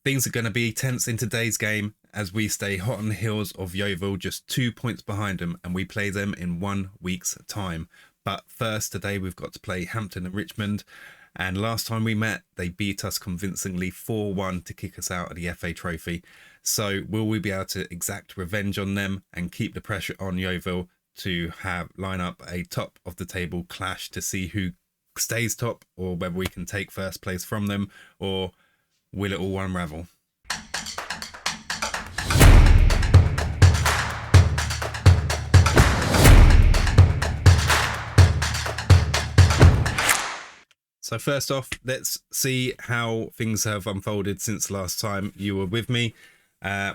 things are going to be tense in today's game as we stay hot on the heels of Yeovil, just 2 points behind them, and we play them in 1 week's time. But first, today we've got to play Hampton and Richmond. And last time we met, they beat us convincingly 4-1 to kick us out of the FA Trophy. So will we be able to exact revenge on them and keep the pressure on Yeovil to line up a top of the table clash to see who stays top, or whether we can take first place from them, or will it all unravel? So first off, let's see how things have unfolded since last time you were with me.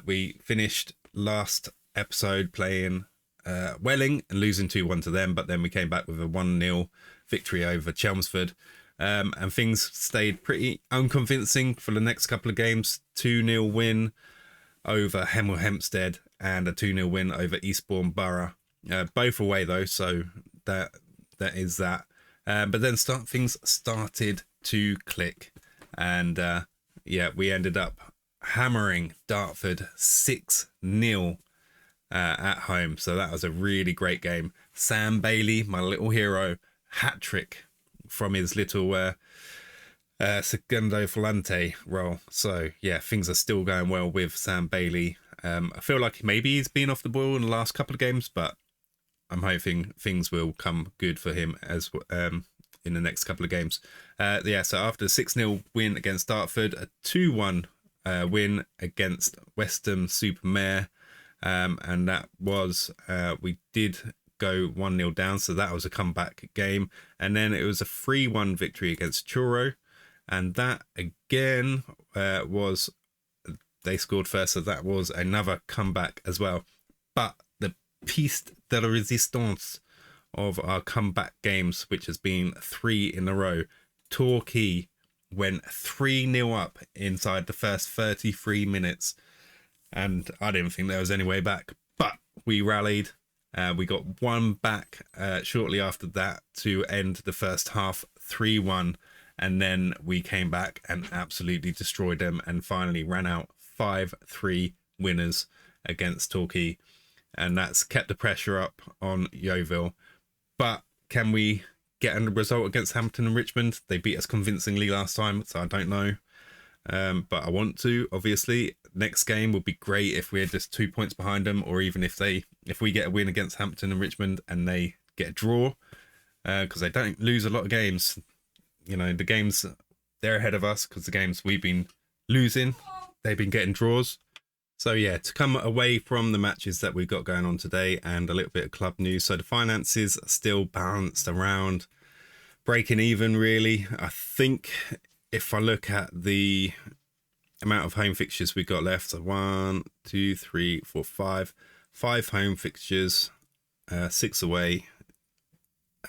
We finished last episode playing Welling and losing 2-1 to them, but then we came back with a 1-0 victory over Chelmsford. And things stayed pretty unconvincing for the next couple of games. 2-0 win over Hemel Hempstead and a 2-0 win over Eastbourne Borough. Both away though, so that is that. But then things started to click, and we ended up hammering Dartford 6-0 at home. So that was a really great game. Sam Bailey, my little hero, hat-trick from his little Segundo Volante role. So yeah, things are still going well with Sam Bailey. I feel like maybe he's been off the boil in the last couple of games, but I'm hoping things will come good for him as in the next couple of games. So after a 6-0 win against Dartford, a 2-1 win against Westham-super-Mare, and that was, we did go 1-0 down, so that was a comeback game. And then it was a 3-1 victory against Truro, and that again was, they scored first, so that was another comeback as well. But the piece de la resistance of our comeback games, which has been 3 in a row, Torquay went 3-0 up inside the first 33 minutes, and I didn't think there was any way back, but we rallied. We got one back shortly after that to end the first half 3-1, and then we came back and absolutely destroyed them and finally ran out 5-3 winners against Torquay. And that's kept the pressure up on Yeovil. But can we get a result against Hampton and Richmond? They beat us convincingly last time, so I don't know. But I want to, obviously. Next game would be great if we're just 2 points behind them, or even if we get a win against Hampton and Richmond and they get a draw, because they don't lose a lot of games. You know, the games they're ahead of us, because the games we've been losing, they've been getting draws. So yeah, to come away from the matches that we've got going on today and a little bit of club news. So the finances are still balanced around breaking even, really. I think if I look at the amount of home fixtures we've got left, so 1, 2, 3, 4, 5 home fixtures, 6 away.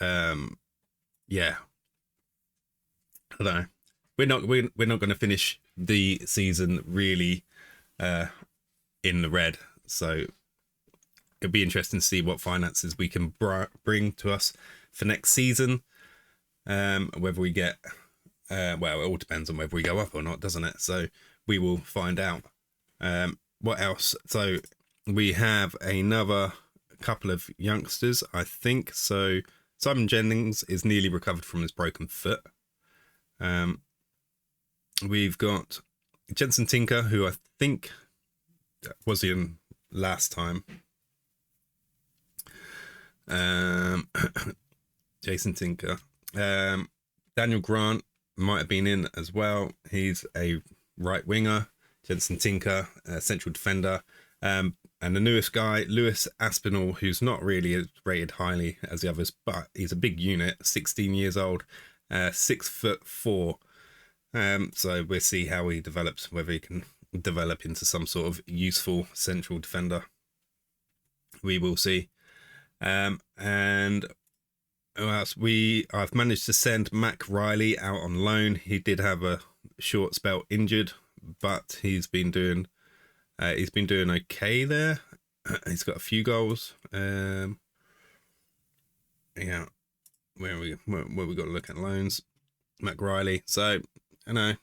Yeah, I don't know. We're not going to finish the season really in the red, so it'll be interesting to see what finances we can bring to us for next season. Whether we get well, it all depends on whether we go up or not, doesn't it? So we will find out. What else? So we have another couple of youngsters, I think. So Simon Jennings is nearly recovered from his broken foot. We've got Jensen Tinker, who I think was in last time. Jason Tinker. Daniel Grant might have been in as well. He's a right winger. Jensen Tinker, central defender. And the newest guy, Lewis Aspinall, who's not really as rated highly as the others, but he's a big unit, 16 years old, 6'4". So we'll see how he develops, whether he can develop into some sort of useful central defender. We will see. And who else? I've managed to send Mac Riley out on loan. He did have a short spell injured, but he's been doing okay there. He's got a few goals. Yeah, where we got to look at loans. Mac Riley. So I know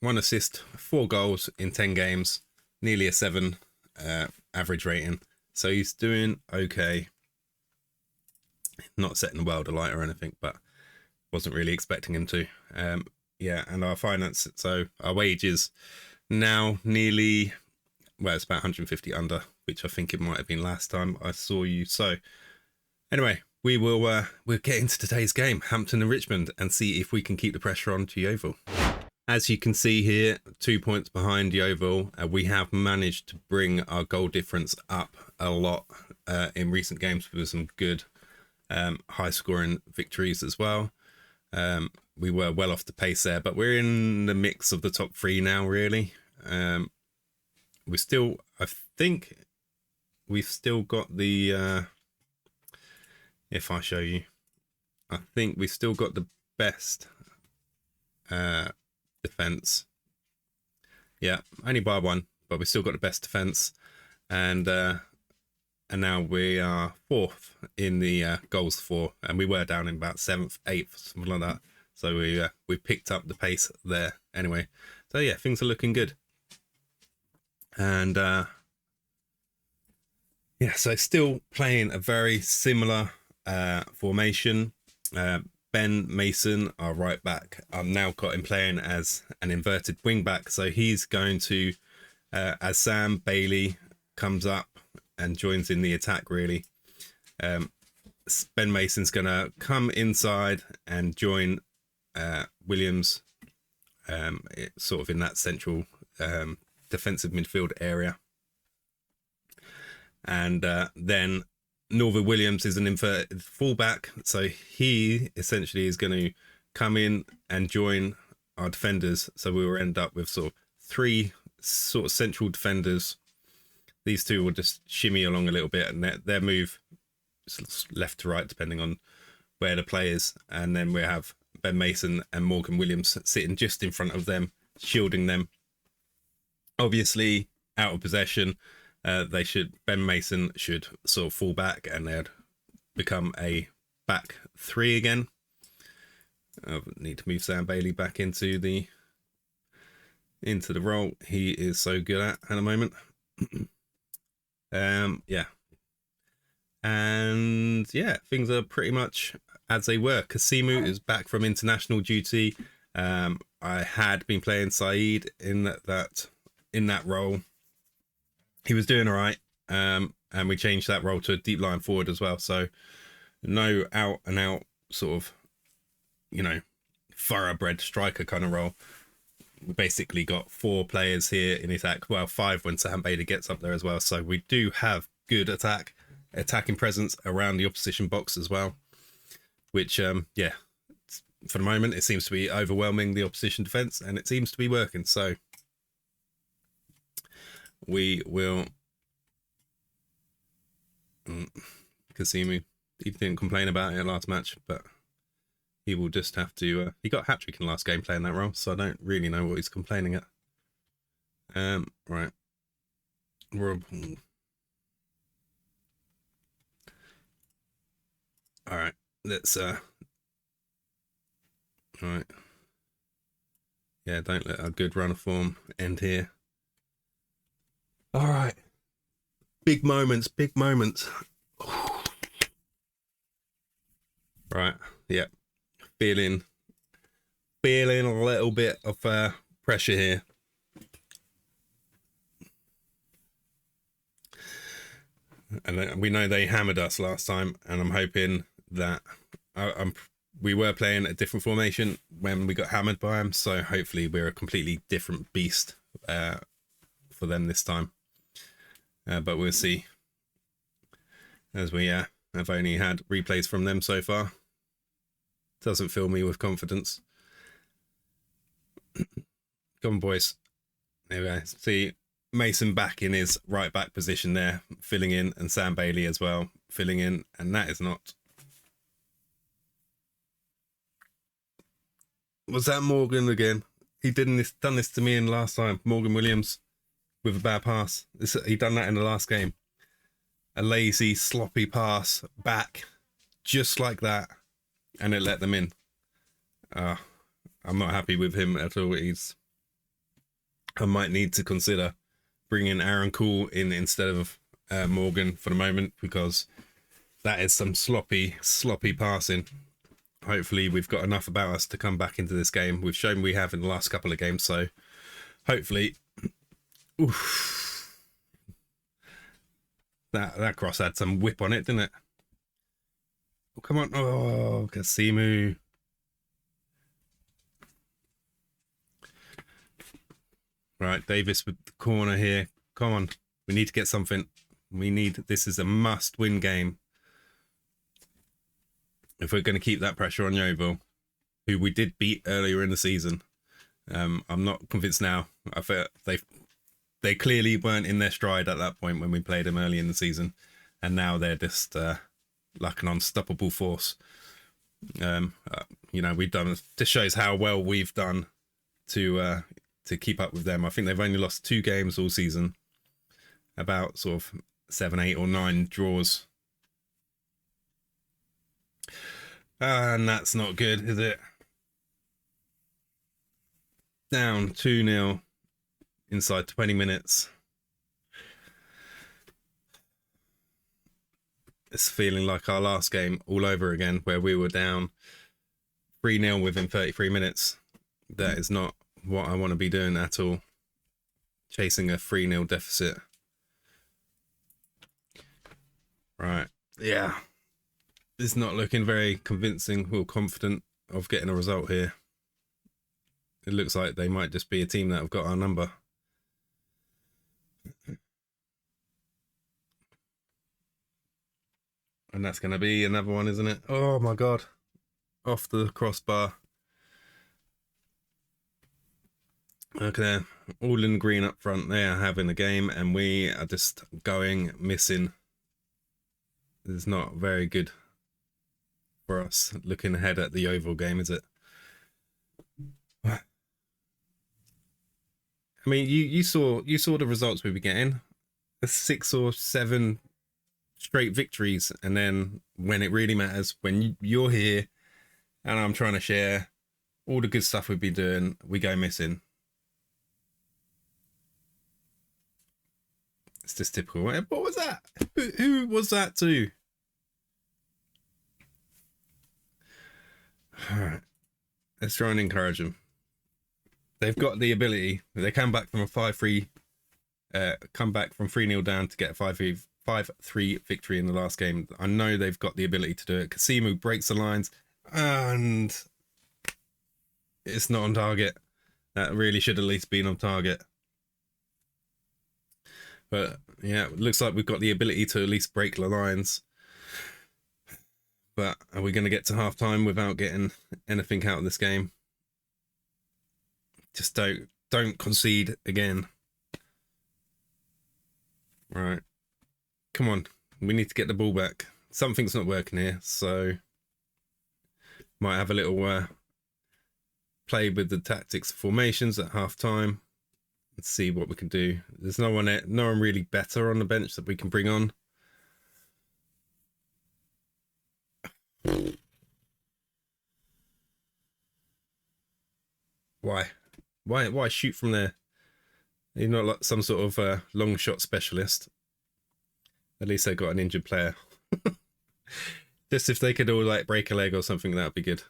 1 assist, 4 goals in 10 games, nearly a 7 average rating. So he's doing okay. Not setting the world alight or anything, but wasn't really expecting him to. Yeah, and our finance, so our wages now nearly, well, it's about 150 under, which I think it might have been last time I saw you. So anyway, we'll get into today's game, Hampton and Richmond, and see if we can keep the pressure on to Yeovil. As you can see here, 2 points behind Yeovil. We have managed to bring our goal difference up a lot in recent games with some good high scoring victories as well. We were well off the pace there, but we're in the mix of the top 3 now, really. We still, I think we've still got the, if I show you, I think we've still got the best defense. Yeah, only by 1, but we've still got the best defense. And now we are 4th in the goals for, and we were down in about 7th, 8th, something like that. So we picked up the pace there anyway. So yeah, things are looking good. And yeah, so still playing a very similar formation. Ben Mason, our right back, I've now got him playing as an inverted wing back. So he's going to, as Sam Bailey comes up and joins in the attack, really, Ben Mason's going to come inside and join Williams, sort of in that central defensive midfield area. And then Norva Williams is an inverted fullback, so he essentially is going to come in and join our defenders. So we will end up with sort of 3 sort of central defenders. These 2 will just shimmy along a little bit, and their move left to right depending on where the play is. And then we have Ben Mason and Morgan Williams sitting just in front of them, shielding them. Obviously, out of possession, Ben Mason should sort of fall back, and they'd become a back 3 again. I need to move Sam Bailey back into the role he is so good at the moment. Yeah. And yeah, things are pretty much as they were. Kasimu is back from international duty. I had been playing Saeed in that role. He was doing all right, and we changed that role to a deep line forward as well. So no out and out sort of, thoroughbred striker kind of role. We basically got 4 players here in attack. Well, 5 when Sam Bailey gets up there as well. So we do have good attacking presence around the opposition box as well, which yeah, for the moment it seems to be overwhelming the opposition defence, and it seems to be working. So we will Kasimu, he didn't complain about it last match, but he will just have to he got a hat-trick in the last game playing that role, so I don't really know what he's complaining at. Right, all right, let's right, yeah, don't let a good run of form end here. All right, big moments. Right, yeah, feeling a little bit of pressure here. And we know they hammered us last time, and I'm hoping that we were playing a different formation when we got hammered by them, so hopefully we're a completely different beast for them this time. But we'll see, as we have only had replays from them so far. Doesn't fill me with confidence. Come on, boys. There we go. See Mason back in his right back position there, filling in, and Sam Bailey as well, filling in, and that is not... Was that Morgan again? He done this to me in last time. Morgan Williams with a bad pass. He done that in the last game. A lazy, sloppy pass back, just like that, and it let them in. I'm not happy with him at all. He's I might need to consider bringing Aaron Cool in instead of Morgan for the moment, because that is some sloppy passing. Hopefully we've got enough about us to come back into this game. We've shown we have in the last couple of games, so hopefully... Oof. That cross had some whip on it, didn't it? Oh, come on. Oh, Kasimu. Right, Davis with the corner here. Come on. We need to get something. This is a must-win game. If we're going to keep that pressure on Yeovil, who we did beat earlier in the season. I'm not convinced now. I feel they clearly weren't in their stride at that point when we played them early in the season. And now they're just like an unstoppable force. We've done... This shows how well we've done to keep up with them. I think they've only lost 2 games all season. About sort of 7, 8 or 9 draws. And that's not good, is it? Down 2-0 inside 20 minutes. It's feeling like our last game all over again, where we were down 3-0 within 33 minutes. That is not what I want to be doing at all. Chasing a 3-0 deficit. Right. Yeah. It's not looking very convincing or confident of getting a result here. It looks like they might just be a team that have got our number. And that's going to be another one, isn't it? Oh my God. Off the crossbar. Okay, all in green up front. They are having a game and we are just going missing. It's not very good for us looking ahead at the Yeovil game, is it? I mean, you saw the results we were getting. 6 or 7 straight victories, and then when it really matters, when you're here and I'm trying to share all the good stuff we've been doing, we go missing. It's just typical. What was that? Who was that to? All right. Let's try and encourage them. They've got the ability. They come back from a 5-3, come back from 3-0 down to get a 5-3 victory in the last game. I know they've got the ability to do it. Kasimu breaks the lines and it's not on target. That really should at least been on target. But yeah, it looks like we've got the ability to at least break the lines. But are we going to get to half time without getting anything out of this game? Just don't concede again. Right. Come on. We need to get the ball back. Something's not working here, so might have a little play with the tactics formations at half time. Let's see what we can do. There's no one really better on the bench that we can bring on. Why shoot from there? You're not like some sort of long shot specialist. At least they got an injured player. Just if they could all like break a leg or something, that would be good.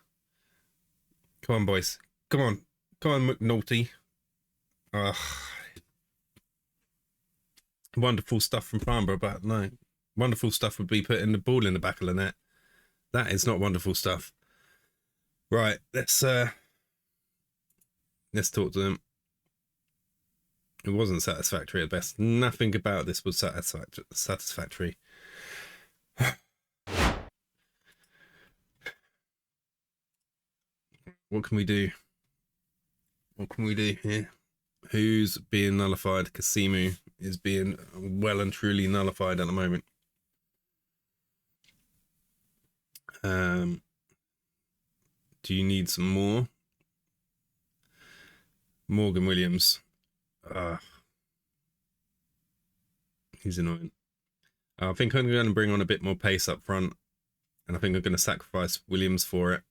Come on, boys. Come on, McNulty. Wonderful stuff from Farnborough, but no. Wonderful stuff would be putting the ball in the back of the net. That is not wonderful stuff. Right, let's talk to them. It wasn't satisfactory at best. Nothing about this was satisfactory. What can we do? What can we do here? Who's being nullified? Kasimu is being well and truly nullified at the moment. Do you need some more? Morgan Williams. He's annoying. I think I'm going to bring on a bit more pace up front, and I think I'm going to sacrifice Williams for it.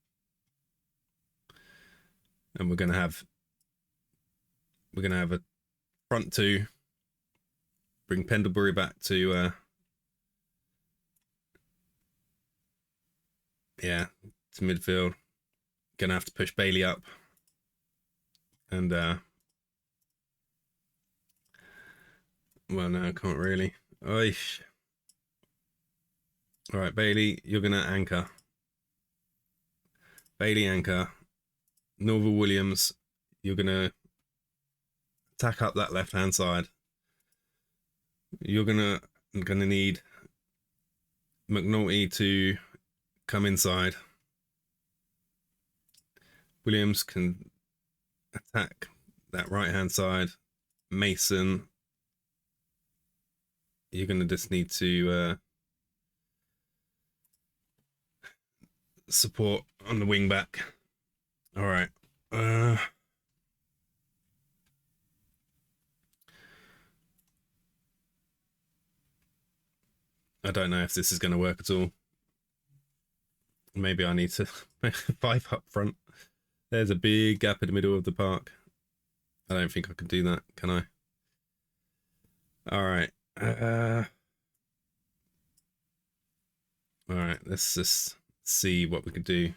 And we're going to have a front two. Bring Pendlebury back to to midfield. Gonna have to push Bailey up. And well, no, I can't really. Oish. All right, Bailey, you're gonna anchor. Bailey anchor. Norval Williams, you're gonna attack up that left hand side. You're gonna need McNulty to come inside. Williams can attack that right hand side. Mason, you're gonna just need to support on the wing back. All right. I don't know if this is going to work at all. Maybe I need to 5 up front. There's a big gap in the middle of the park. I don't think I can do that, can I? All right. All right, let's just see what we can do.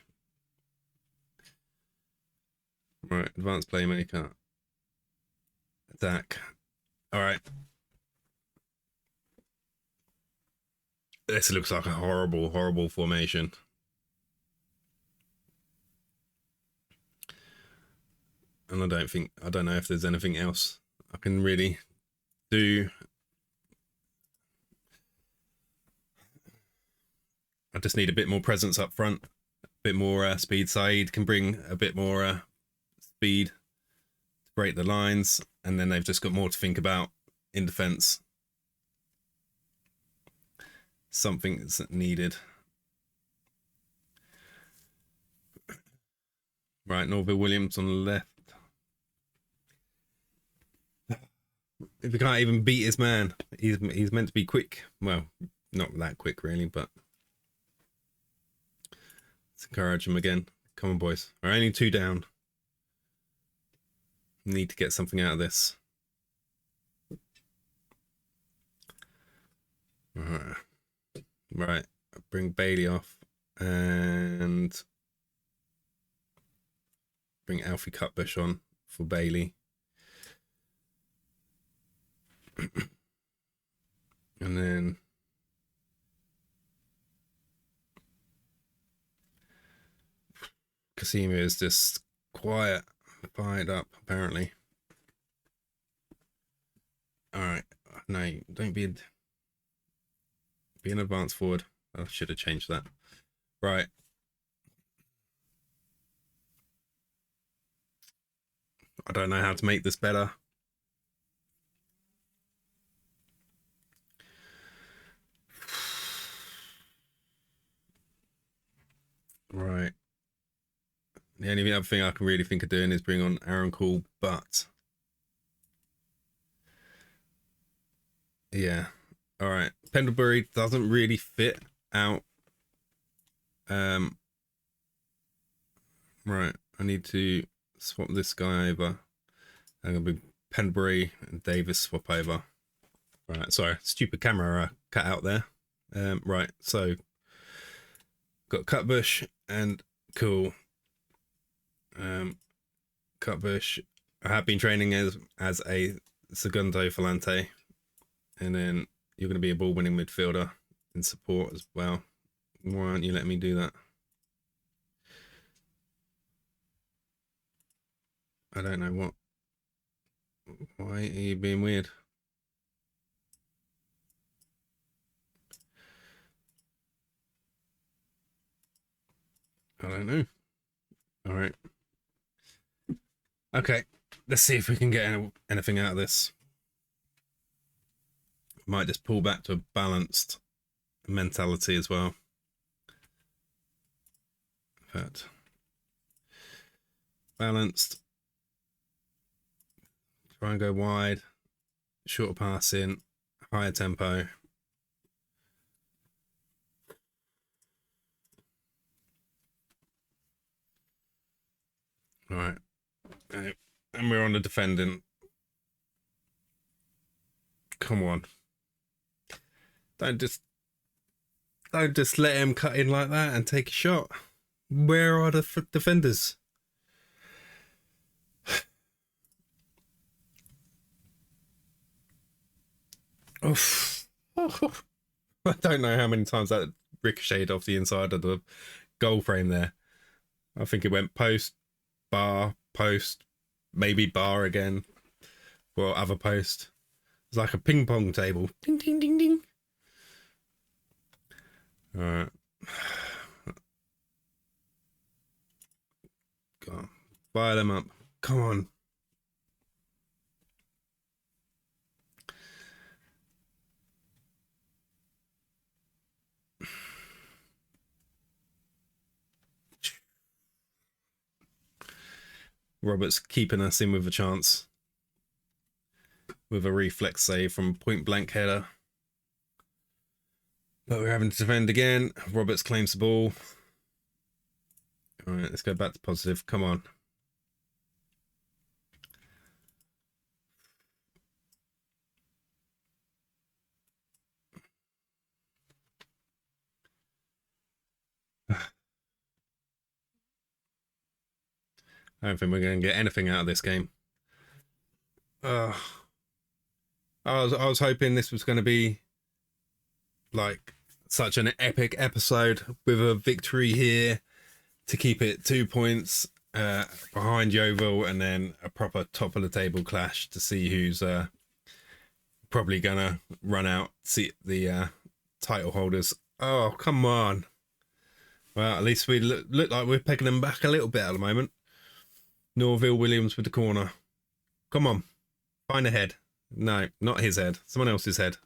All right, advanced playmaker. Attack. All right. This looks like a horrible, horrible formation. And I don't know if there's anything else I can really do. I just need a bit more presence up front, a bit more speed. Saeed can bring a bit more speed to break the lines, and then they've just got more to think about in defence. Something's needed. Right, Norval Williams on the left. If he can't even beat his man, he's meant to be quick. Well, not that quick really, but let's encourage him again. Come on, boys. We're only 2 down. Need to get something out of this. Right, bring Bailey off and bring Alfie Cutbush on for Bailey. And then Casimir is just quiet, fired up apparently. All right, no, don't be an advance forward. I should have changed that. Right. I don't know how to make this better. Right. The only other thing I can really think of doing is bring on Aaron Call, but yeah. All right. Pendlebury doesn't really fit out. Right. I need to swap this guy over. I'm gonna be Pendlebury and Davis swap over. Right. Sorry, stupid camera cut out there. Right. So got Cutbush and Cool. Cutbush. I have been training as a Segundo Volante, and then you're going to be a ball-winning midfielder in support as well. Why aren't you letting me do that? I don't know what. Why are you being weird? I don't know. All right. Okay. Let's see if we can get anything out of this. Might just pull back to a balanced mentality as well. But balanced. Try and go wide. Shorter passing. Higher tempo. All right. And we're on the defending. Come on. Don't just let him cut in like that and take a shot. Where are the defenders? Oof. I don't know how many times that ricocheted off the inside of the goal frame there. I think it went post, bar, post, maybe bar again, or other post. It's like a ping pong table. Ding, ding, ding, ding. All right. Go on. Fire them up. Come on. Robert's keeping us in with a chance. With a reflex save from point blank header. But we're having to defend again. Roberts claims the ball. All right, let's go back to positive. Come on. I don't think we're going to get anything out of this game. I was hoping this was going to be like such an epic episode with a victory here to keep it 2 points behind Yeovil, and then a proper top of the table clash to see who's probably going to run out, see the title holders. Oh, come on. Well, at least we look like we're pegging them back a little bit at the moment. Norville Williams with the corner. Come on. Find a head. No, not his head. Someone else's head.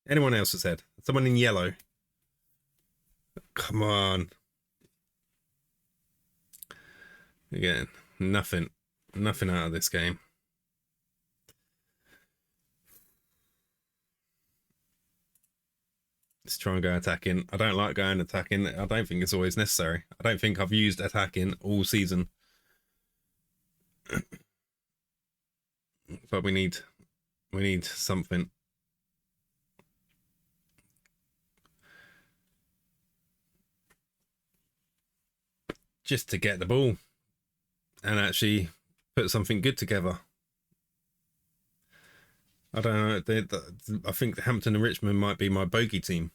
Anyone else's head. Someone in yellow. Come on. Again, nothing out of this game. Let's try and go attacking. I don't like going attacking. I don't think it's always necessary. I don't think I've used attacking all season. But we need something. Just to get the ball and actually put something good together. I don't know. I think Hampton and Richmond might be my bogey team.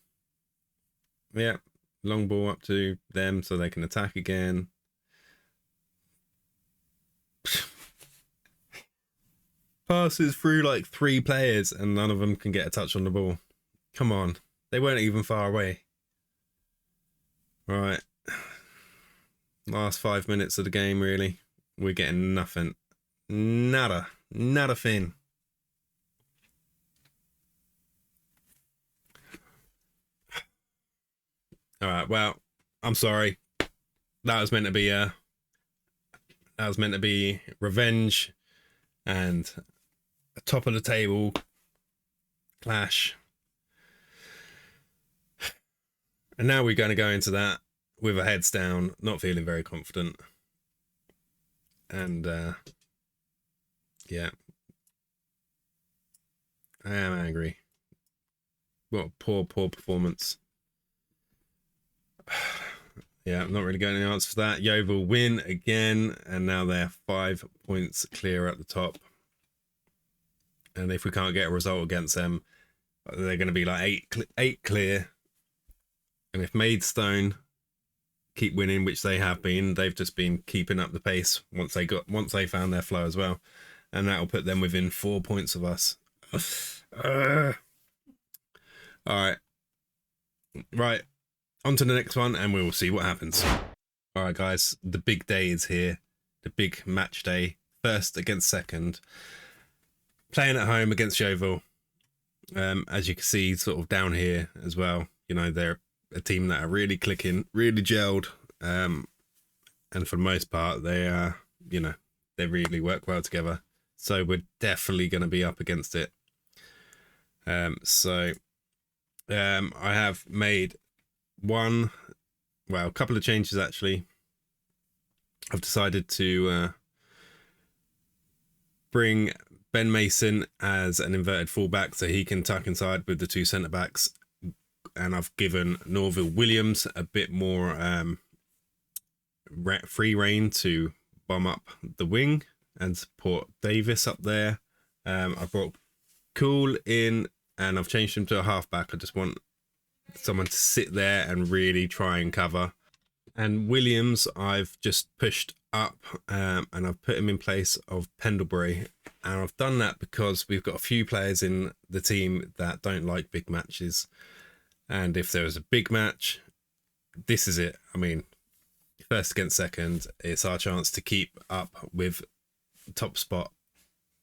Yeah, long ball up to them so they can attack again. Passes through like 3 players and none of them can get a touch on the ball. Come on. They weren't even far away. Right. Last 5 minutes of the game, really. We're getting nothing. Nada. Nada fin. Alright, well, I'm sorry. That was meant to be revenge and a top of the table clash. And now we're going to go into that with our heads down, not feeling very confident. And yeah, I am angry. What a poor performance. Yeah, I'm not really getting an answer for that. Yeovil win again, and now they're 5 points clear at the top. And if we can't get a result against them, they're going to be like 8 clear. And if Maidstone keep winning, which they have been, they've just been keeping up the pace once they found their flow as well, and that will put them within 4 points of us. All right, on to the next one, and we will see what happens. All right, guys, the big day is here. The big match day, first against second, playing at home against Yeovil. As you can see, sort of down here as well, you know, they're a team that are really clicking, really gelled, and for the most part they are, you know, they really work well together, so we're definitely going to be up against it. I have made a couple of changes actually. I've decided to bring Ben Mason as an inverted fullback so he can tuck inside with the two centre-backs. And I've given Norville Williams a bit more free rein to bomb up the wing and support Davis up there. I brought Cool in and I've changed him to a halfback. I just want someone to sit there and really try and cover. And Williams, I've just pushed up and I've put him in place of Pendlebury. And I've done that because we've got a few players in the team that don't like big matches. And if there was a big match, this is it. I mean, first against second, it's our chance to keep up with top spot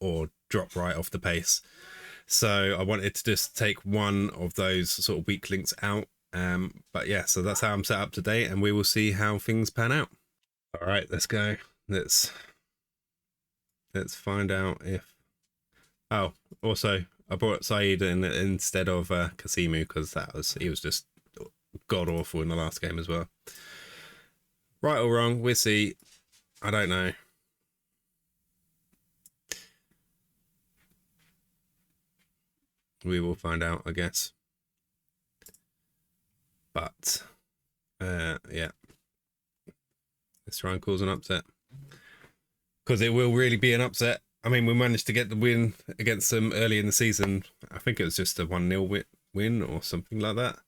or drop right off the pace. So I wanted to just take one of those sort of weak links out. But yeah, so that's how I'm set up today, and we will see how things pan out. All right, let's go. Let's find out if... Oh, also, I brought Saeed in instead of Kasimu because he was just god awful in the last game as well. Right or wrong, we'll see. I don't know. We will find out, I guess. But yeah, let's try and cause an upset because it will really be an upset. I mean, we managed to get the win against them early in the season. I think it was just a 1-0 win or something like that.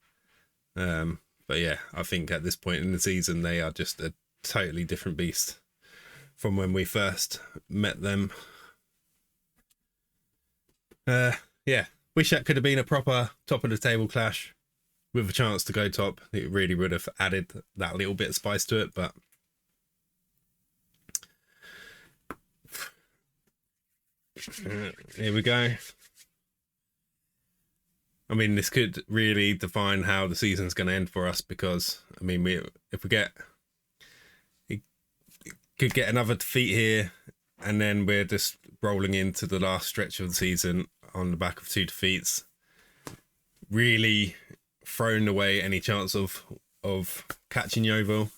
But yeah, I think at this point in the season, they are just a totally different beast from when we first met them. Yeah, wish that could have been a proper top of the table clash with a chance to go top. It really would have added that little bit of spice to it, but here we go. I mean, this could really define how the season's going to end for us because, I mean, if we could get another defeat here and then we're just rolling into the last stretch of the season on the back of 2 defeats, really thrown away any chance of catching Yeovil,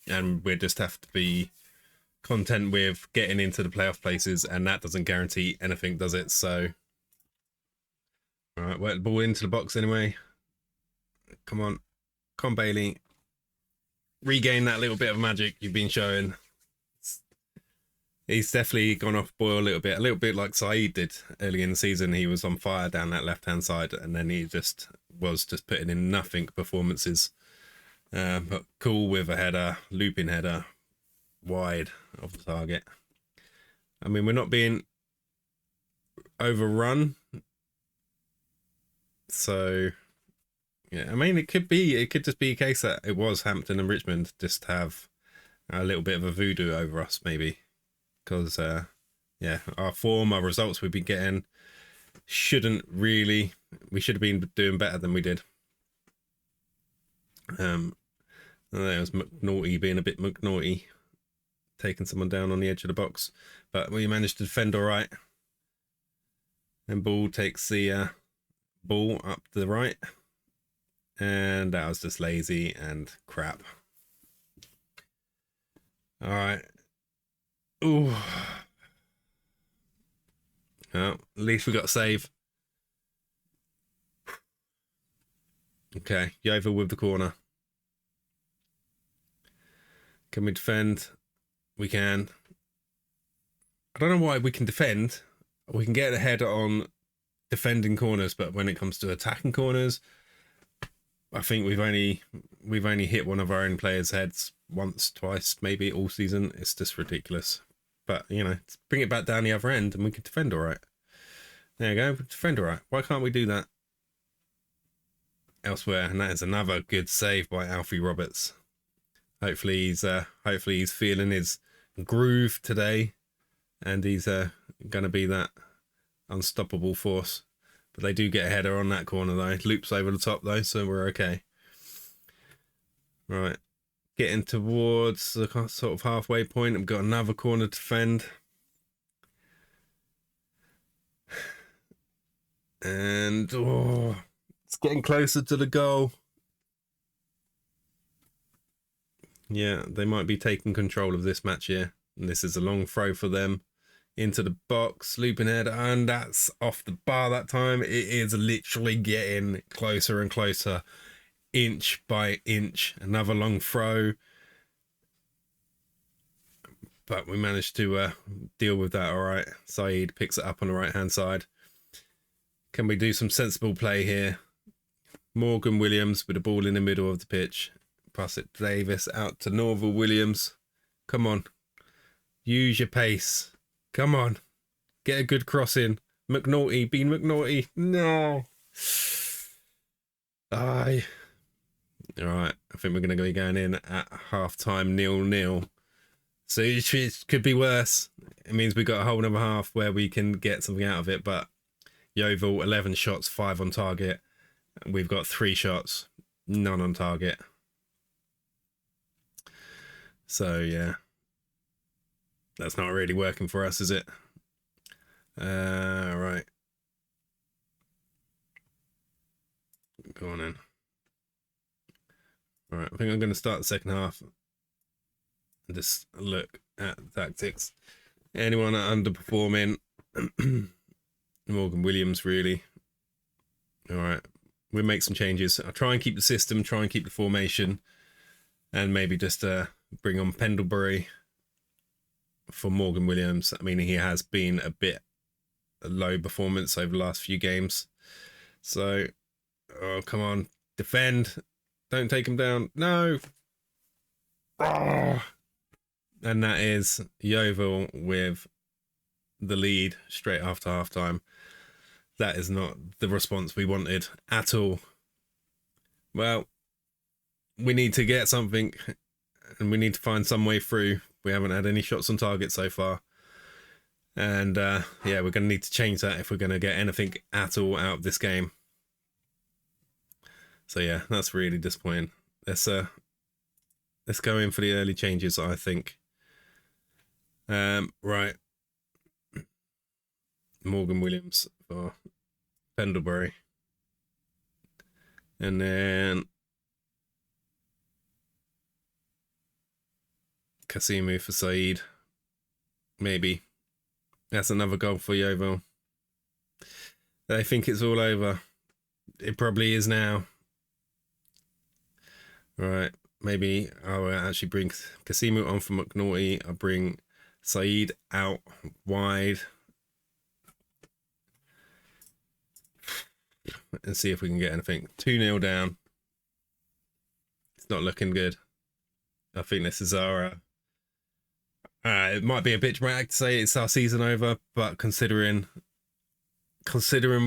and we just have to be content with getting into the playoff places, and that doesn't guarantee anything, does it? So all right, work the ball into the box anyway. Come on Bailey, regain that little bit of magic you've been showing. He's definitely gone off boil a little bit like Saeed did early in the season. He was on fire down that left-hand side, and then he was just putting in nothing performances. But Cool with a header, looping header, wide of the target. I mean, we're not being overrun. So, yeah, I mean, it could just be a case that it was Hampton and Richmond just have a little bit of a voodoo over us, maybe. Because, yeah, our form, our results we've been getting we should have been doing better than we did. There was McNaughty being a bit McNaughty, taking someone down on the edge of the box. But we managed to defend all right. And Ball takes the ball up to the right. And that was just lazy and crap. All right. Ooh. Well, at least we got a save. Okay, Yeovil with the corner. Can we defend? We can. I don't know why we can defend. We can get ahead on defending corners, but when it comes to attacking corners, I think we've only hit one of our own players' heads once, twice, maybe all season. It's just ridiculous. But, you know, bring it back down the other end and we can defend all right. There you go, defend all right. Why can't we do that elsewhere? And that is another good save by Alfie Roberts. Hopefully he's feeling his groove today, and he's going to be that unstoppable force. But they do get a header on that corner though. Loops over the top though, so we're okay. Right. Getting towards the sort of halfway point. I've got another corner to defend. And it's getting closer to the goal. Yeah, they might be taking control of this match here. And this is a long throw for them. into the box, looping head, and that's off the bar that time. It is literally getting closer and closer, inch by inch. Another long throw, but we managed to deal with that all right. Saeed picks it up on the right hand side. Can we do some sensible play here? Morgan Williams with the ball in the middle of the pitch. Pass it to Davis, out to Norval Williams. Come on, use your pace. Come on, get a good cross in. McNaughty, Bean McNaughty. No. Aye. All right, I think we're going to be going in at half-time 0-0. So it could be worse. It means we've got a whole another half where we can get something out of it. But Yeovil, 11 shots, 5 on target. We've got 3 shots, none on target. So, yeah. That's not really working for us, is it? Right. Go on in. All right, I think I'm going to start the second half and just look at the tactics. Anyone underperforming? Morgan Williams, really. All right, we'll make some changes. I'll try and keep the system, try and keep the formation, and maybe just bring on Pendlebury for Morgan Williams. I mean, he has been a bit low performance over the last few games. So, oh, come on. Defend. Don't take him down. No. Oh. And that is Yeovil with the lead straight after half-time. That is not the response we wanted at all. Well, we need to get something, and we need to find some way through. We haven't had any shots on target so far. And, yeah, we're going to need to change that if we're going to get anything at all out of this game. So, yeah, that's really disappointing. Let's go in for the early changes, I think. Right. Morgan Williams for Pendlebury. And then Kasimu for Saeed. Maybe. That's another goal for Yeovil. They think it's all over. It probably is now. Right. Maybe I'll actually bring Kasimu on for McNaughty. I'll bring Saeed out wide. And see if we can get anything. 2-0 down. It's not looking good. I think this is our... it might be a bit dramatic to say it's our season over, but considering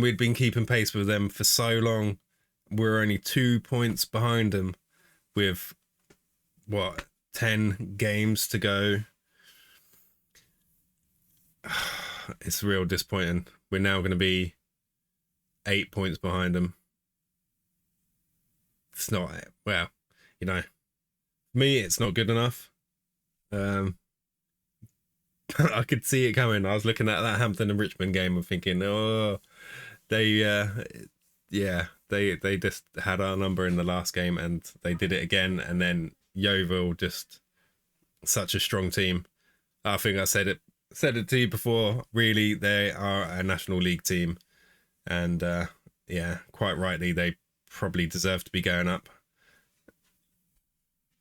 we'd been keeping pace with them for so long, we're only 2 points behind them with, 10 games to go. It's real disappointing. We're now going to be 8 points behind them. It's not, well, for me, it's not good enough. I could see it coming. I was looking at that Hampton and Richmond game and thinking, they just had our number in the last game and they did it again. And then Yeovil, just such a strong team. I think I said it to you before. Really, they are a National League team, and quite rightly, they probably deserve to be going up.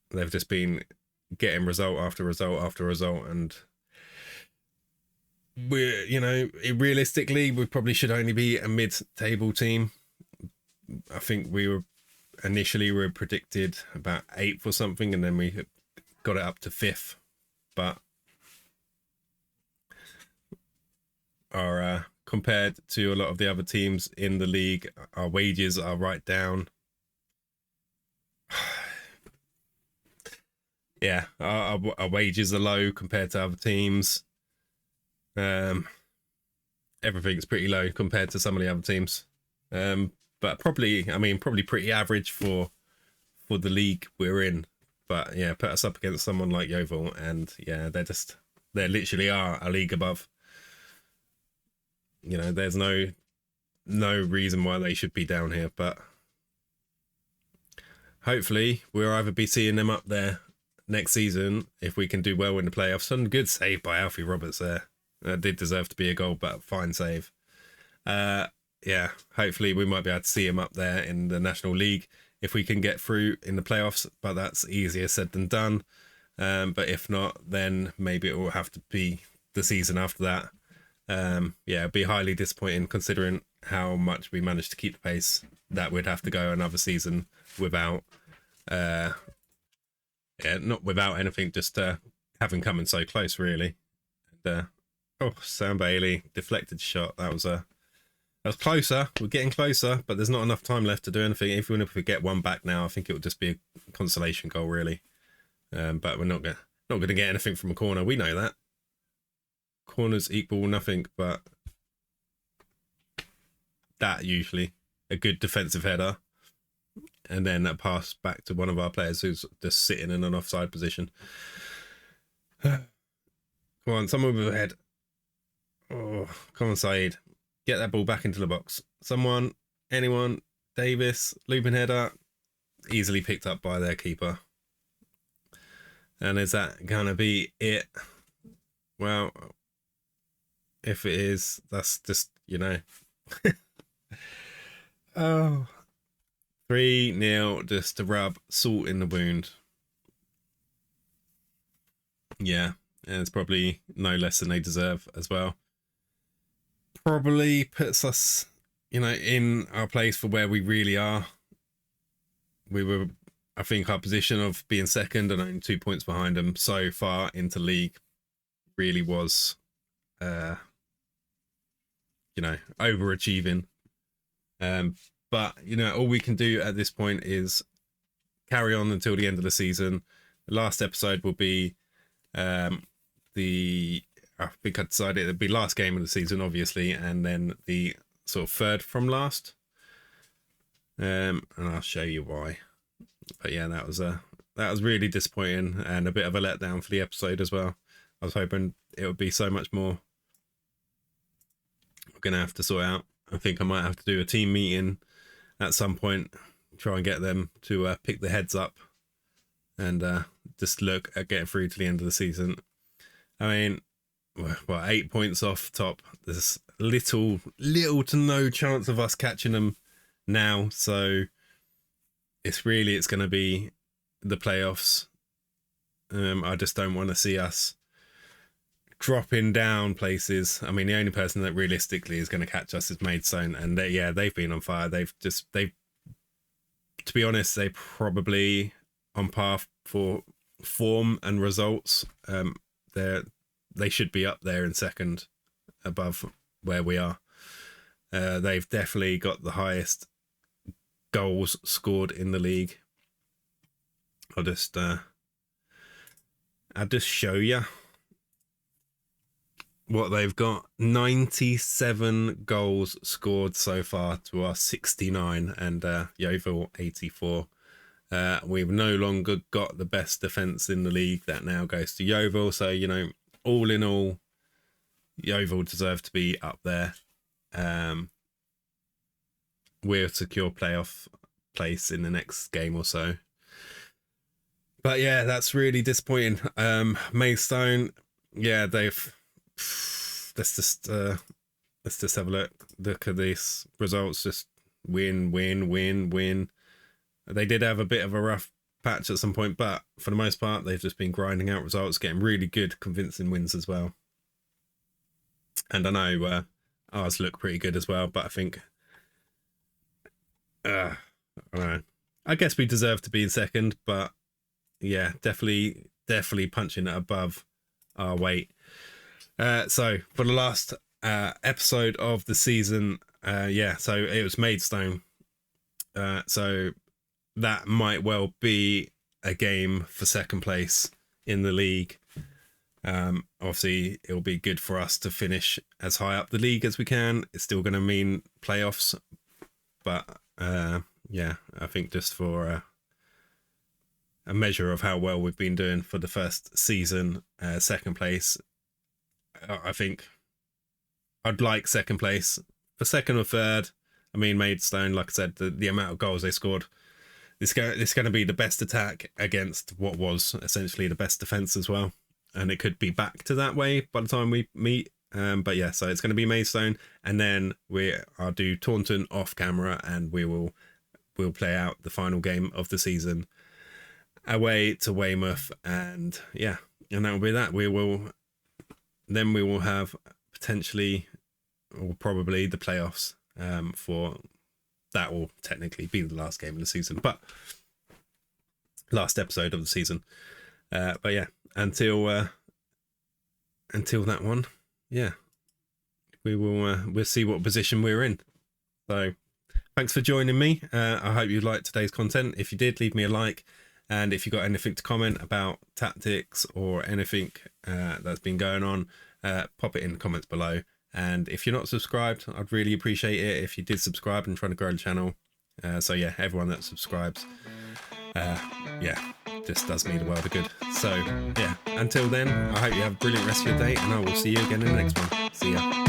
They've just been getting result after result after result, and realistically, we probably should only be a mid-table team. I think we were predicted about 8th or something, and then we got it up to 5th. But our compared to a lot of the other teams in the league, our wages are right down. Yeah, our wages are low compared to other teams. Everything's pretty low compared to some of the other teams. But probably pretty average for the league we're in. But yeah, put us up against someone like Yeovil, and yeah, they literally are a league above. There's no reason why they should be down here, but hopefully we'll either be seeing them up there next season if we can do well in the playoffs. Some good save by Alfie Roberts there. That did deserve to be a goal, but fine save. Yeah, hopefully we might be able to see him up there in the National League if we can get through in the playoffs, but that's easier said than done. But if not, then maybe it will have to be the season after that. Yeah, it'd be highly disappointing considering how much we managed to keep the pace. That we'd have to go another season without, yeah, not without anything, just having come in so close, really. And, oh, Sam Bailey deflected shot. That was closer. We're getting closer, but there's not enough time left to do anything. Even if we get one back now, I think it would just be a consolation goal, really. But we're not going to get anything from a corner. We know that. Corners equal nothing, but that usually a good defensive header, and then a pass back to one of our players who's just sitting in an offside position. Come on, someone with a head. Oh, come on, Saeed. Get that ball back into the box. Someone, anyone, Davis, looping header, easily picked up by their keeper. And is that going to be it? Well, if it is, that's just, you know. Oh. 3-0 just to rub salt in the wound. Yeah, and it's probably no less than they deserve as well. Probably puts us, you know, in our place for where we really are. We were, I think, our position of being second and only 2 points behind them so far into league really was, you know, overachieving. But, you know, all we can do at this point is carry on until the end of the season. The last episode will be I think I decided it'd be last game of the season, obviously, and then the sort of third from last. And I'll show you why. But yeah, that was really disappointing and a bit of a letdown for the episode as well. I was hoping it would be so much more. We're gonna have to sort out. I think I might have to do a team meeting at some point, try and get them to pick the heads up and just look at getting through to the end of the season. I mean, well, 8 points off top. There's little to no chance of us catching them now. So it's going to be the playoffs. I just don't want to see us dropping down places. I mean, the only person that realistically is going to catch us is Maidstone, and they've been on fire. To be honest, they probably on par for form and results. They should be up there in second, above where we are. They've definitely got the highest goals scored in the league. I'll just show you what they've got. 97 goals scored so far to our 69, and Yeovil 84. We've no longer got the best defence in the league. That now goes to Yeovil. So, you know, all in all, Yeovil deserve to be up there. We'll secure playoff place in the next game or so. But yeah, that's really disappointing. Maidstone, yeah, let's just have a look at these results. Just win. They did have a bit of a rough patch at some point, but for the most part, they've just been grinding out results, getting really good, convincing wins as well. And I know ours look pretty good as well, but I think, I don't know. I guess we deserve to be in second, but yeah, definitely punching it above our weight. So for the last episode of the season, so it was Maidstone. So that might well be a game for second place in the league. Obviously, it'll be good for us to finish as high up the league as we can. It's still going to mean playoffs, but yeah, I think just for a measure of how well we've been doing for the first season, second place, I think I'd like second place. For second or third, I mean, Maidstone, like I said, the amount of goals they scored, it's going to be the best attack against what was essentially the best defence as well. And it could be back to that way by the time we meet But yeah, so it's going to be Maidstone, and then I'll do Taunton off camera, and we'll play out the final game of the season away to Weymouth, and yeah, and that will be that. We will have potentially or probably the playoffs for that will technically be the last game of the season, but last episode of the season. But yeah, until that one, yeah, we'll see what position we're in. So thanks for joining me. I hope you liked today's content. If you did, leave me a like, and if you got anything to comment about tactics or anything that's been going on, pop it in the comments below. And if you're not subscribed, I'd really appreciate it if you did subscribe and trying to grow the channel. So yeah, everyone that subscribes, yeah, just does me the world of good. So yeah, until then, I hope you have a brilliant rest of your day, and I will see you again in the next one. See ya.